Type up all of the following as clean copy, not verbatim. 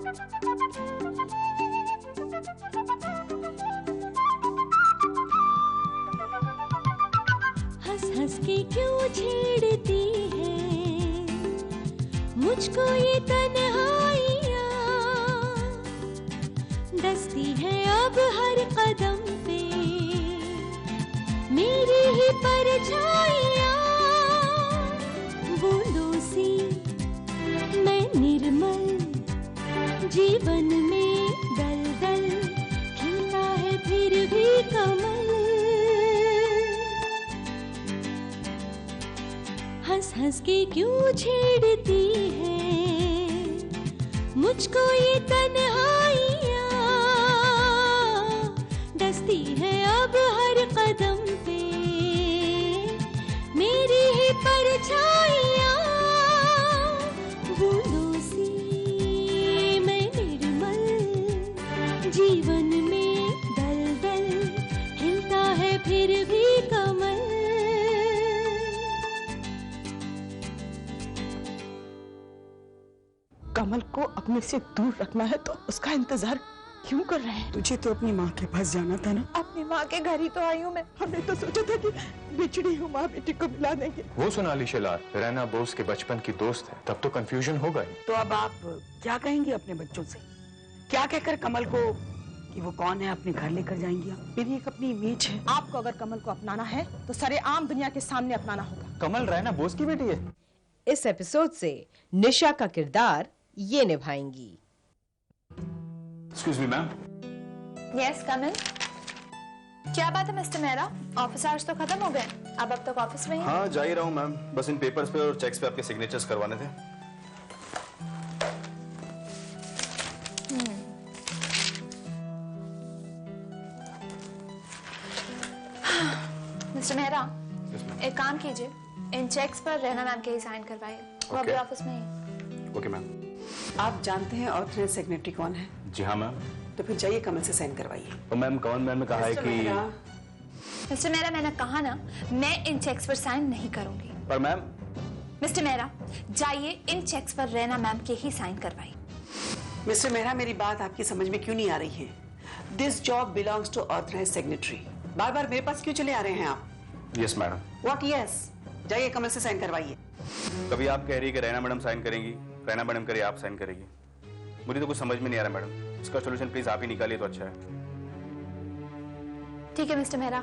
हंस हंस के क्यों छेड़ती है मुझको ये तन्हाइयाँ, दस्ती है अब हर कदम पे मेरी ही परछाइयाँ। बूंदों सी मैं निर्मल जीवन में दलदल, खिलता है फिर भी कमल। हंस हंस के क्यों छेड़ती है मुझको ये तन्हाइयाँ, दस्ती है अब हर कदम पे मेरी ही परछाइयाँ। बूंदों सी मैं निर्मल जीवन में दलदल, हिलता है फिर भी कमल। कमल को अपने से दूर रखना है तो उसका इंतजार क्यों कर रहे हैं? तुझे तो अपनी माँ के पास जाना था ना। अपनी माँ के घर ही तो आई हूँ मैं। हमने तो सोचा था कि बिछड़ी हुई माँ बेटी को मिला देंगे। वो सोनाली शेलार रैना बोस के बचपन की दोस्त है, तब तो कंफ्यूजन होगा ही। तो अब आप क्या कहेंगी अपने बच्चों से? क्या कहकर कमल को कि वो कौन है अपने घर लेकर जाएंगी आप? मेरी एक अपनी इमेज है। आपको अगर कमल को अपनाना है तो सरेआम दुनिया के सामने अपनाना होगा। कमल रैना बोस की बेटी है। इस एपिसोड से निशा का किरदार ये निभाएंगी। Excuse me, ma'am. Yes, come in. क्या बात है मिस्टर मेहरा, ऑफिस आवर्स तो खत्म हो गए, अब तक ऑफिस में ही? हाँ, जा ही रहा हूँ मैम, बस इन पेपर्स पे और चेक्स पे आपके सिग्नेचर्स करवाने थे। मिस्टर मेहरा, एक काम कीजिए, इन चेक्स पर रैना मैम के ही साइन करवाइए, वो अभी ऑफिस में ही। Okay ma'am. आप जानते हैं ऑथराइज्ड सेक्रेटरी कौन है? जी हाँ मैम। तो फिर जाइए कमल से साइन करवाइए। तो मैम कौन मैम ने कहा है कि मिस्टर मेहरा, मैंने कहा ना, मैं इन चेक्स पर साइन नहीं करूंगी। पर मैम। मिस्टर मेहरा, जाइए इन चेक्स पर रैना मैम के ही साइन करवाइए। मिस्टर मेहरा, मेरी बात आपकी समझ में क्यों नहीं आ रही है? This job belongs to authorized secretary. बार बार मेरे पास क्यों चले आ रहे हैं आप? Yes madam. What yes? जाइए कमल से साइन करवाइए। कभी आप कह रही है कि रैना मैडम साइन करेंगी, रैना मैडम करे आप साइन करेगी, मुझे तो कुछ समझ में नहीं आ रहा मैडम। इसका सोल्यूशन प्लीज आप ही निकालिए तो अच्छा है। ठीक है मिस्टर मेहरा,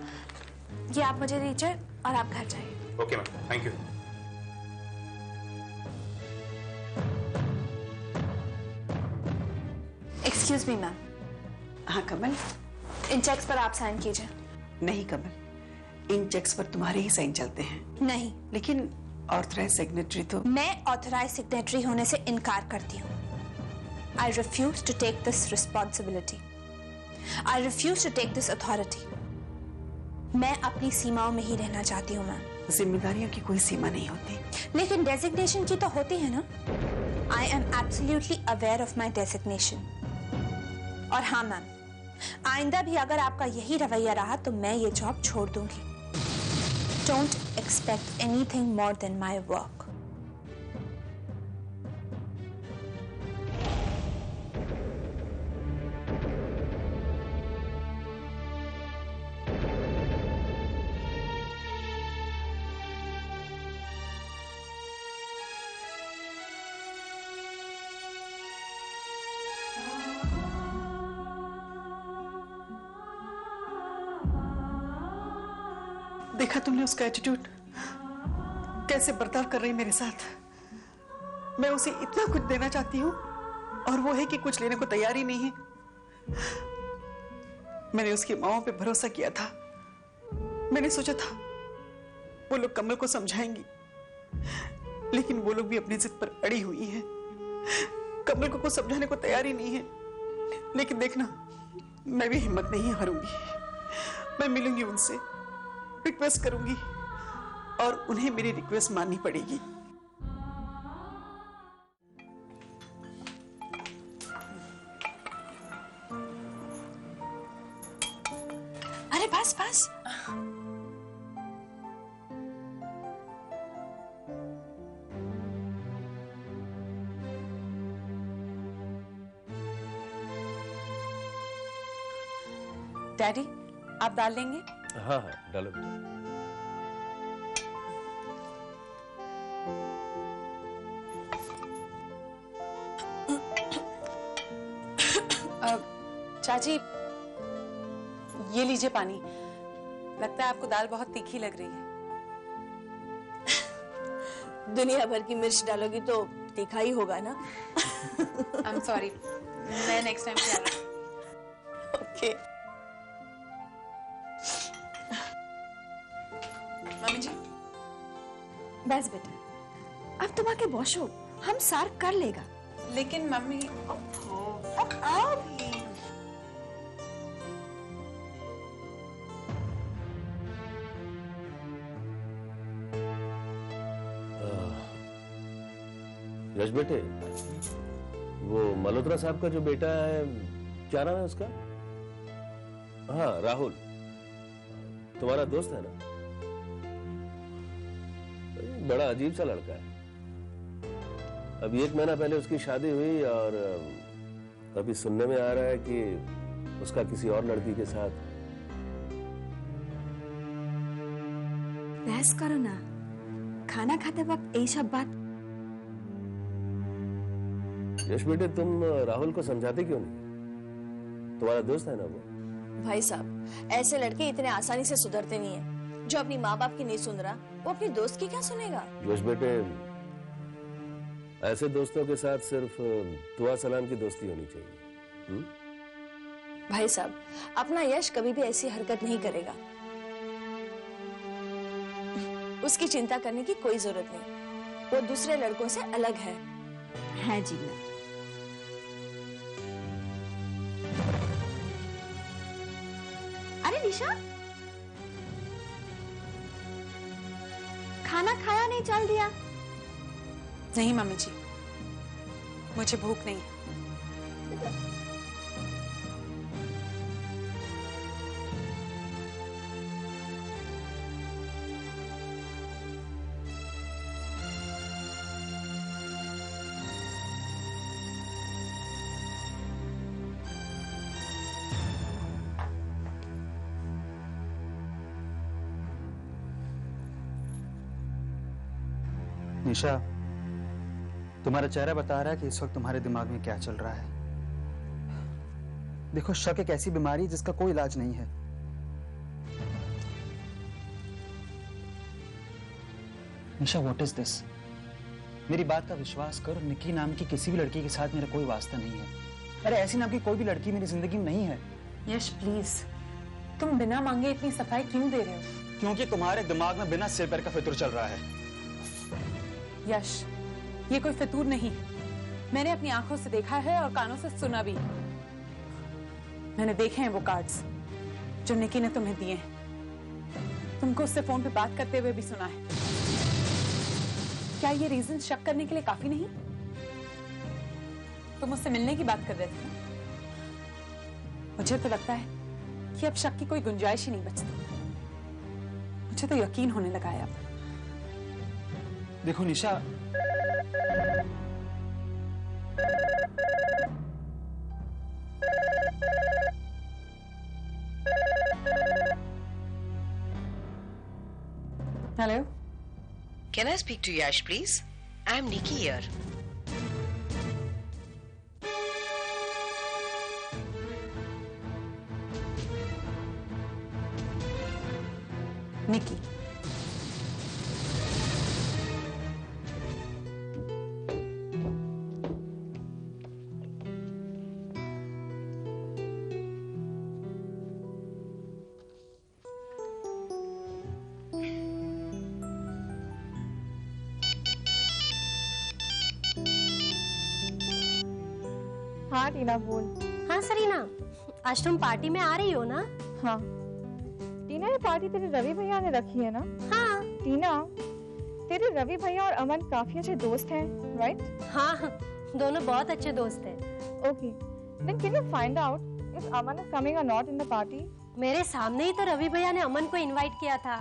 ये आप मुझे दीजिए और आप घर जाइए। Okay ma'am, thank you. Excuse me ma'am. हाँ कमल। इन चेक्स पर आप साइन कीजिए। नहीं कमल, इन चेक्स पर तुम्हारे ही साइन चलते हैं। नहीं। लेकिन ऑथराइज्ड सिग्नेटरी तो। मैं ऑथराइज्ड सिग्नेटरी होने से इनकार करती हूँ। I refuse to take this responsibility. I refuse to take this authority. मैं अपनी सीमाओं में ही रहना चाहती हूँ मैम। जिम्मेदारियों की कोई सीमा नहीं होती। लेकिन डेजिग्नेशन की तो होती है ना। I am absolutely aware of my designation. और हाँ मैम, आइंदा भी अगर आपका यही रवैया रहा तो मैं ये जॉब छोड़ दूंगी। Don't expect anything more than my work. देखा तुमने उसका एटीट्यूड, कैसे बर्ताव कर रही मेरे साथ। मैं उसे इतना कुछ देना चाहती हूँ और वो है कि कुछ लेने को तैयार ही नहीं है। मैंने उसकी माँओं पे भरोसा किया था। मैंने सोचा था वो लोग कमल को समझाएंगी, लेकिन वो लोग भी अपनी जिद पर अड़ी हुई हैं। कमल को कुछ समझाने को तैयार ही नहीं है। लेकिन देखना, मैं भी हिम्मत नहीं हारूंगी। मैं मिलूंगी उनसे, रिक्वेस्ट करूंगी और उन्हें मेरी रिक्वेस्ट माननी पड़ेगी। अरे बस बस। डैडी, आप दाल लेंगे? हाँ हाँ डालो बेटा। चाची, ये लीजिए पानी। लगता है आपको दाल बहुत तीखी लग रही है। दुनिया भर की मिर्च डालोगी तो तीखा ही होगा ना। आई एम सॉरी, मैं नेक्स्ट टाइम ख्याल रखूंगी। ओके। मम्मी जी, बस बेटा, अब तुम आके बॉशो, हम सार कर लेगा। लेकिन मम्मी, अब आओ भी। यश बेटे, वो मल्होत्रा साहब का जो बेटा है, क्या नाम है उसका? हाँ राहुल, तुम्हारा दोस्त है ना? बड़ा अजीब सा लड़का है। अभी 1 महीना पहले उसकी शादी हुई और अभी सुनने में आ रहा है कि उसका किसी और लड़की के साथ। बहस करो ना, खाना खाते वक्त यही सब बात। यश बेटे, तुम राहुल को समझाते क्यों नहीं? तुम्हारा दोस्त है ना वो। भाई साहब, ऐसे लड़के इतने आसानी से सुधरते नहीं है। जो अपनी माँ बाप की नहीं सुन रहा, वो अपनी दोस्त की क्या सुनेगा? यश बेटे, ऐसे दोस्तों के साथ सिर्फ दुआ सलाम की दोस्ती होनी चाहिए। भाई साहब, अपना यश कभी भी ऐसी हरकत नहीं करेगा। उसकी चिंता करने की कोई जरूरत नहीं। वो दूसरे लड़कों से अलग है जी ना। अरे निशा, खाना खाया नहीं, चल दिया? नहीं मम्मी जी, मुझे भूख नहीं है। निशा, तुम्हारा चेहरा बता रहा है कि इस वक्त तुम्हारे दिमाग में क्या चल रहा है। देखो, शक एक ऐसी बीमारी जिसका कोई इलाज नहीं है। निशा, व्हाट इज दिस? मेरी बात का विश्वास करो, निकी नाम की किसी भी लड़की के साथ मेरा कोई वास्ता नहीं है। अरे ऐसी नाम की कोई भी लड़की मेरी जिंदगी में नहीं है। यश प्लीज, तुम बिना मांगे इतनी सफाई क्यों दे रहे हो? क्योंकि तुम्हारे दिमाग में बिना सिर पैर का फितूर चल रहा है। यश, ये कोई फितूर नहीं, मैंने अपनी आंखों से देखा है और कानों से सुना भी। मैंने देखे हैं वो कार्ड्स जो निकी ने तुम्हें दिए हैं। तुमको उससे फोन पे बात करते हुए भी सुना है। क्या ये रीजन शक करने के लिए काफी नहीं? तुम उससे मिलने की बात कर रहे थे। मुझे तो लगता है कि अब शक की कोई गुंजाइश ही नहीं बचती। मुझे तो यकीन होने लगा है अब। देखो Nisha, hello, Can I speak to Yash, please? I'm Nikki here. Nikki. हाँ टीना बोल। हाँ सरीना, आज तुम पार्टी में आ रही हो ना? हाँ टीना, ये पार्टी तेरे रवि भैया ने रखी है ना? हाँ। टीना, तेरे रवि भैया और अमन काफी अच्छे दोस्त हैं, राइट? हाँ, दोनों बहुत अच्छे दोस्त हैं। Okay, then can you find out if Aman is coming or not in the party? मेरे सामने ही तो रवि भैया ने अमन को इनवाइट किया था,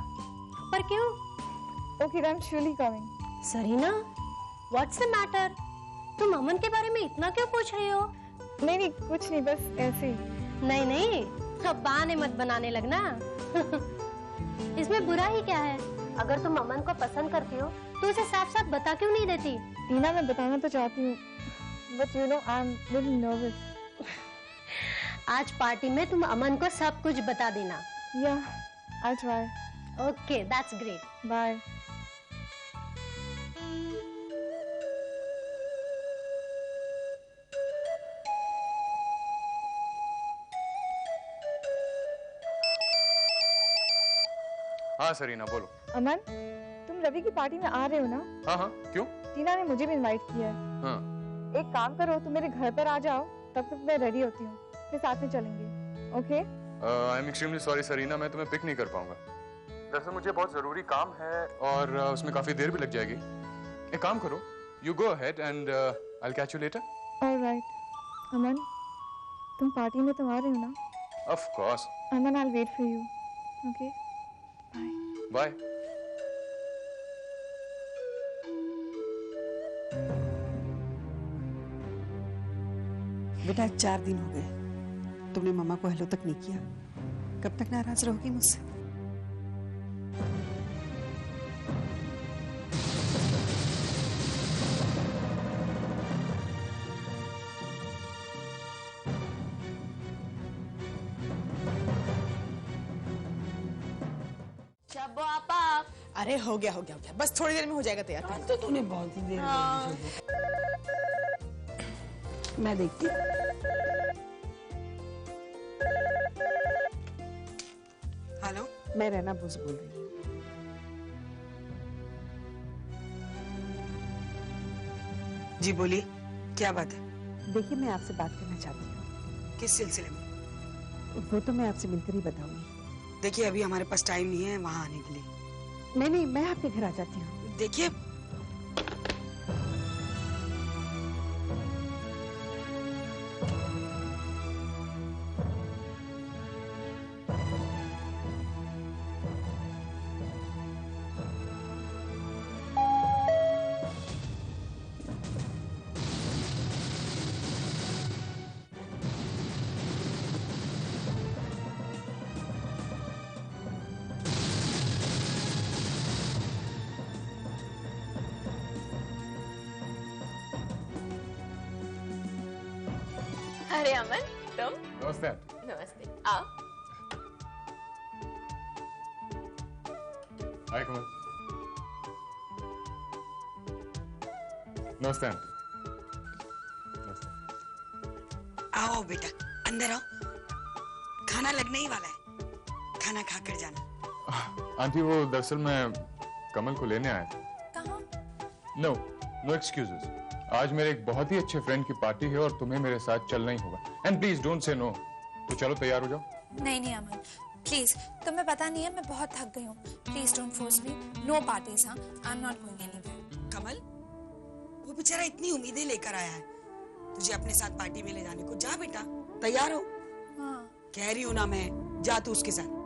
पर क्यों? Okay, I'm surely coming. Sarina, what's the matter? तुम अमन के बारे में इतना क्यों पूछ रही हो? नहीं कुछ नहीं, बस ऐसे ही। नहीं, अब बहाने मत बनाने लगना। इसमें बुरा ही क्या है? अगर तुम अमन को पसंद करती हो तो उसे साफ साफ बता क्यों नहीं देती? टीना, मैं बताना तो चाहती हूँ, but you know I am little nervous. आज पार्टी में तुम अमन को सब कुछ बता देना। Yeah, I try. Okay, that's great. Bye. हाँ सरीना बोलो। अमन, तुम रवि की पार्टी में आ रहे हो ना? हाँ हाँ, क्यों? टीना ने मुझे भी इनवाइट किया है। हाँ। एक काम करो, तुम मेरे घर पर आ जाओ, तब तक मैं रेडी होती हूँ, फिर साथ में चलेंगे। Okay? I am extremely sorry Sarina, मैं तुम्हें पिक नहीं कर पाऊंगा। दरअसल मुझे बहुत जरूरी काम है और उसमें काफी देर भी लग जाएगी। एक काम करो, you go ahead and I will catch you later. Alright. Aman, तुम पार्टी में तो आ रहे हो ना? Of course. Aman, I will wait for you. Okay? Bye. बेटा 4 दिन हो गए, तुमने मम्मा को हेलो तक नहीं किया। कब तक नाराज रहोगी मुझसे? अरे हो गया, बस थोड़ी देर में हो जाएगा तैयार। तो तूने बहुत ही देर मैं देखती हूँ। हेलो, मैं रैना बोस बोल रही हूँ। जी बोलिए, क्या बात है? देखिए, मैं आपसे बात करना चाहती हूँ। किस सिलसिले में? वो तो मैं आपसे मिलकर ही बताऊंगी। देखिए, अभी हमारे पास टाइम नहीं है वहाँ आने के लिए। नहीं, मैं आपके घर आ जाती हूँ। देखिए, अरे अमन, तुम? नमस्ते। नमस्ते, आओ। हाय कमल। नमस्ते। आओ बेटा, अंदर आओ। खाना लगने ही वाला है, खाना खाकर जाना। आंटी, वो दरअसल मैं कमल को लेने आया था। कहाँ? No excuses. आज मेरे एक बहुत ही अच्छे फ्रेंड की पार्टी है और तुम्हें मेरे साथ चलना ही होगा। And please don't say no. तो चलो तैयार हो जाओ। नहीं अमन, प्लीज, तुम्हें पता नहीं है मैं बहुत थक गई हूँ। Please don't force me. No parties. हाँ, I am not going anywhere. Kamal, वो बेचारा इतनी उम्मीदें लेकर आया है तुझे अपने साथ पार्टी में ले जाने को। जा बेटा, तैयार हो। हाँ। कह रही हूँ ना मैं, जा तू उसके साथ।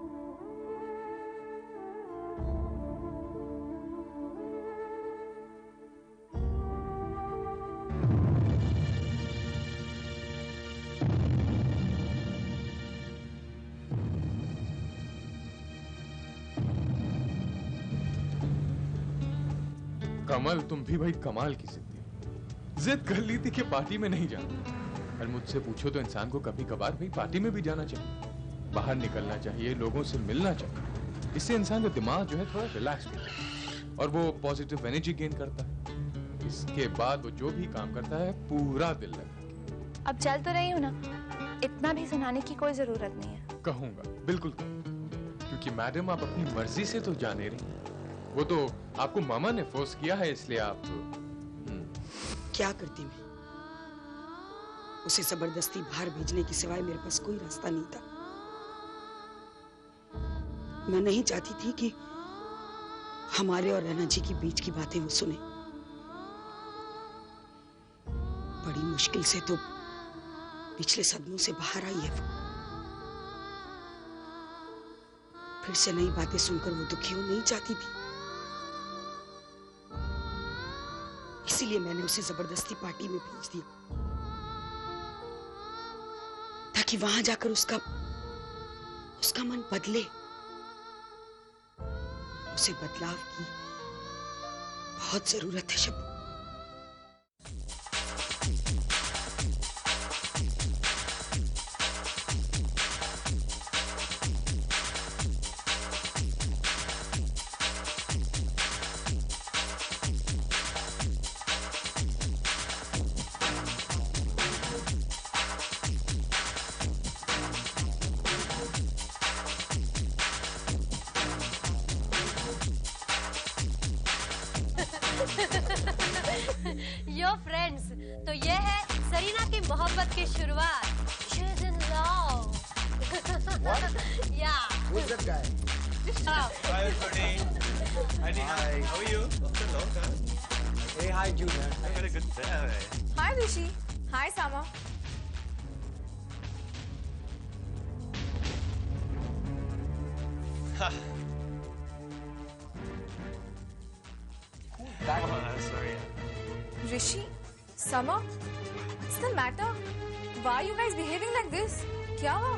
कमल, तुम भी भाई कमाल की जिद कर ली थी कि पार्टी में नहीं जाना। और मुझसे पूछो तो इंसान को कभी कभार भाई पार्टी में भी जाना चाहिए, बाहर निकलना चाहिए, लोगों से मिलना चाहिए। इससे इंसान का दिमाग जो है थोड़ा रिलैक्स होता है और वो पॉजिटिव एनर्जी गेन करता है। इसके बाद वो जो भी काम करता है पूरा दिल लगा। अब चल तो रही हूँ ना, इतना भी सुनाने की कोई जरूरत नहीं है। कहूंगा, बिल्कुल कहूंगा, क्योंकि मैडम आप अपनी मर्जी से तो जा नहीं रही। वो तो आपको मामा ने फोर्स किया है, इसलिए आप क्या करती मैं? उसे जबरदस्ती बाहर भेजने के सिवाय मेरे पास कोई रास्ता नहीं था। मैं नहीं चाहती थी कि हमारे और रैना जी के बीच की बातें वो सुने। बड़ी मुश्किल से तो पिछले सदमों से बाहर आई है वो। फिर से नई बातें सुनकर वो दुखी हो नहीं चाहती थी, इसीलिए मैंने उसे जबरदस्ती पार्टी में भेज दिया ताकि वहां जाकर उसका उसका मन बदले। उसे बदलाव की बहुत जरूरत है शब्बू। यो फ्रेंड्स, तो ये है सरीना की मोहब्बत की शुरुआत। She is in love. Yeah. Who's that guy? Hi, everybody. Hi. How are you? Hello. Hey, hi, Junior. I had a good day. Hi, Rishi. Hi, Sama. Sorry. Rishi, Sama, what's the matter? Why are you guys behaving like this? क्या हुआ?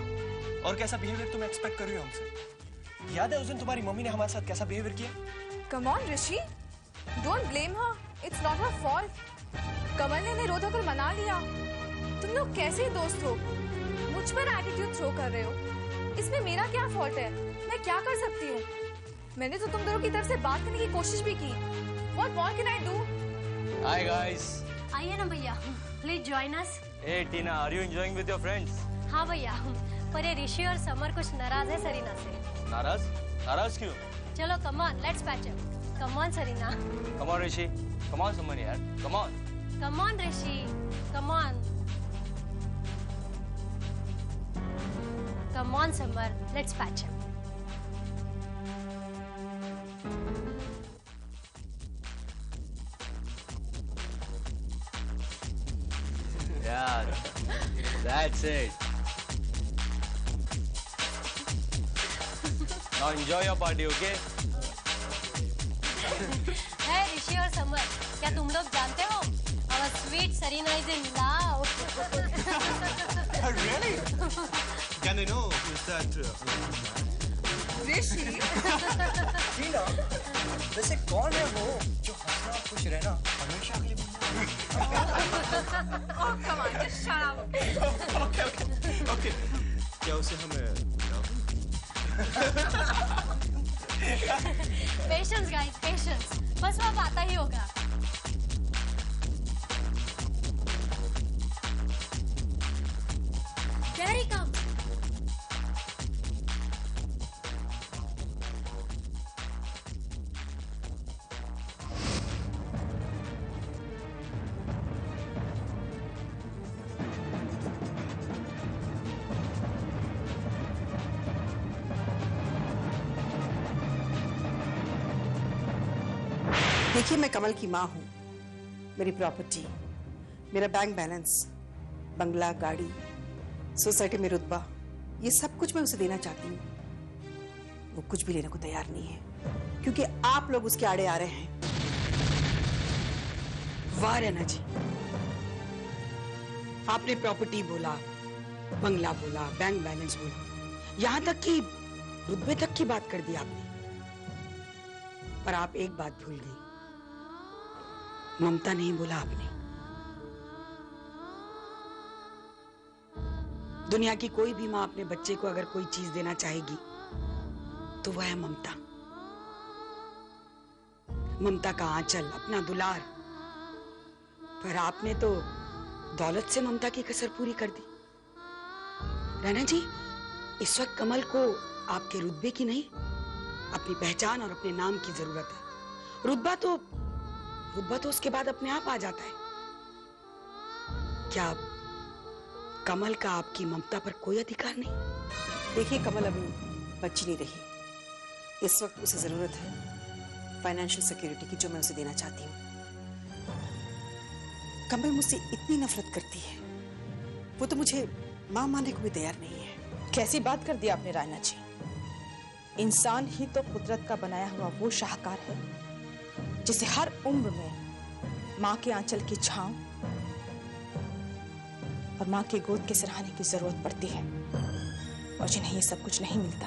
और कैसा behaviour तुम expect कर रही हो हमसे? याद है उस दिन तुम्हारी मम्मी ने हमारे साथ कैसा बिहेवियर किया? Come on, Rishi. Don't blame her. It's not her fault. कमल ने रो धोकर मना लिया। तुम लोग कैसे दोस्त हो? मुझ पर एटीट्यूड थ्रो कर रहे हो। इसमें मेरा क्या फॉल्ट है? मैं क्या कर सकती हूँ? मैंने तो तुम दोनों की तरफ से बात करने की कोशिश भी की। What more can I do? Hi guys. आइए ना भैया, please join us. Hey Tina, are you enjoying with your friends? हाँ भैया, पर ये ऋषि और समर कुछ नाराज है सरीना से। नाराज? नाराज क्यों? चलो come on, let's patch up. Come on Sarina. Come on Rishi. Come on Suman यार. Come on. Come on Rishi, come on. Come on Samar, let's patch up. Yeah, that's it. Now enjoy your party, okay? है ऋषि और summer, क्या तुम लोग जानते हो? Our sweet Sarina is in love. Really? Can I know who's that? Rishi. टीना, वैसे कौन है वो जो हंसना और खुश रहना हमेशा के लिए Oh, come on, just shut up. Okay. क्या उसे हमें Patience guys, patience. बस वो अब आता ही होगा। Here he comes. देखिए, मैं कमल की माँ हूँ। मेरी प्रॉपर्टी, मेरा बैंक बैलेंस, बंगला, गाड़ी, सोसाइटी में रुतबा, ये सब कुछ मैं उसे देना चाहती हूँ। वो कुछ भी लेने को तैयार नहीं है, क्योंकि आप लोग उसके आड़े आ रहे हैं। वाह रैना जी, आपने प्रॉपर्टी बोला, बंगला बोला, बैंक बैलेंस बोला, यहां तक कि रुतबे तक की बात कर दी आपने। पर आप एक बात भूल गई, ममता नहीं बोला आपने। दुनिया की कोई भी माँ अपने बच्चे को अगर कोई चीज देना चाहेगी तो वह है ममता। ममता का आंचल, अपना दुलार। पर आपने तो दौलत से ममता की कसर पूरी कर दी। रैना जी, इस वक्त कमल को आपके रुतबे की नहीं, अपनी पहचान और अपने नाम की जरूरत है। रुतबा तो उसके बाद अपने आप आ जाता है। क्या कमल का आपकी ममता पर कोई अधिकार नहीं? देखिए, कमल अभी बच्ची नहीं रही। इस वक्त उसे जरूरत है फाइनेंशियल सिक्योरिटी की, जो मैं उसे देना चाहती हूँ। कमल मुझसे इतनी नफरत करती है, वो तो मुझे माँ मानने को भी तैयार नहीं है। कैसी बात कर दी आपने रायना जी। इंसान ही तो कुदरत का बनाया हुआ वो शाहकार है जिसे हर उम्र में माँ के आंचल की छांव और माँ के गोद के सराहने की जरूरत पड़ती है। और जिन्हें ये सब कुछ नहीं मिलता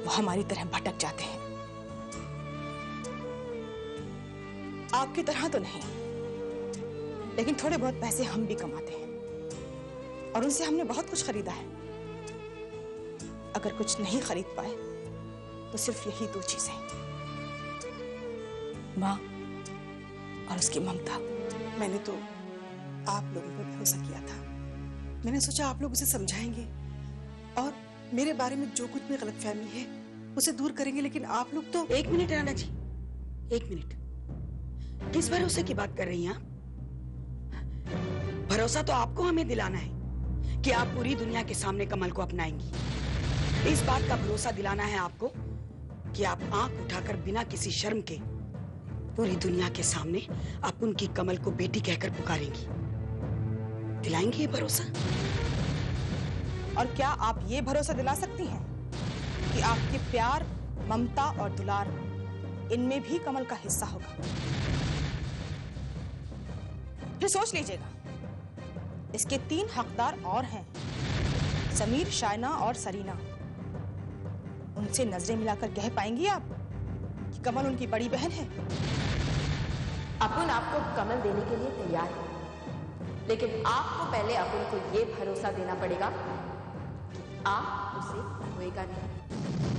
वो हमारी तरह भटक जाते हैं। आपकी तरह तो नहीं, लेकिन थोड़े बहुत पैसे हम भी कमाते हैं और उनसे हमने बहुत कुछ खरीदा है। अगर कुछ नहीं खरीद पाए तो सिर्फ यही 2 चीजें, माँ और उसकी ममता। मैंने तो आप लोगों पर भरोसा किया था। मैंने सोचा आप लोग उसे समझाएंगे और मेरे बारे में जो कुछ भी गलतफहमी है उसे दूर करेंगे, लेकिन आप लोग तो। 1 मिनट राणा जी, 1 मिनट। किस भरोसे की बात कर रही हैं आप? भरोसा तो आपको हमें दिलाना है कि आप पूरी दुनिया के सामने कमल को अपनाएंगी। इस बात का भरोसा दिलाना है आपको कि आप आंख उठाकर बिना किसी शर्म के पूरी दुनिया के सामने आप उनकी कमल को बेटी कहकर पुकारेंगी। दिलाएंगे ये भरोसा? और क्या आप ये भरोसा दिला सकती हैं कि आपके प्यार, ममता और दुलार इनमें भी कमल का हिस्सा होगा? फिर सोच लीजिएगा। इसके 3 हकदार और हैं, समीर, शायना और सरीना। उनसे नजरें मिलाकर कह पाएंगी आप कि कमल उनकी बड़ी बहन है? अपुन आपको कमल देने के लिए तैयार है, लेकिन आपको पहले अपुन को यह भरोसा देना पड़ेगा कि आप उसे खोएगा नहीं।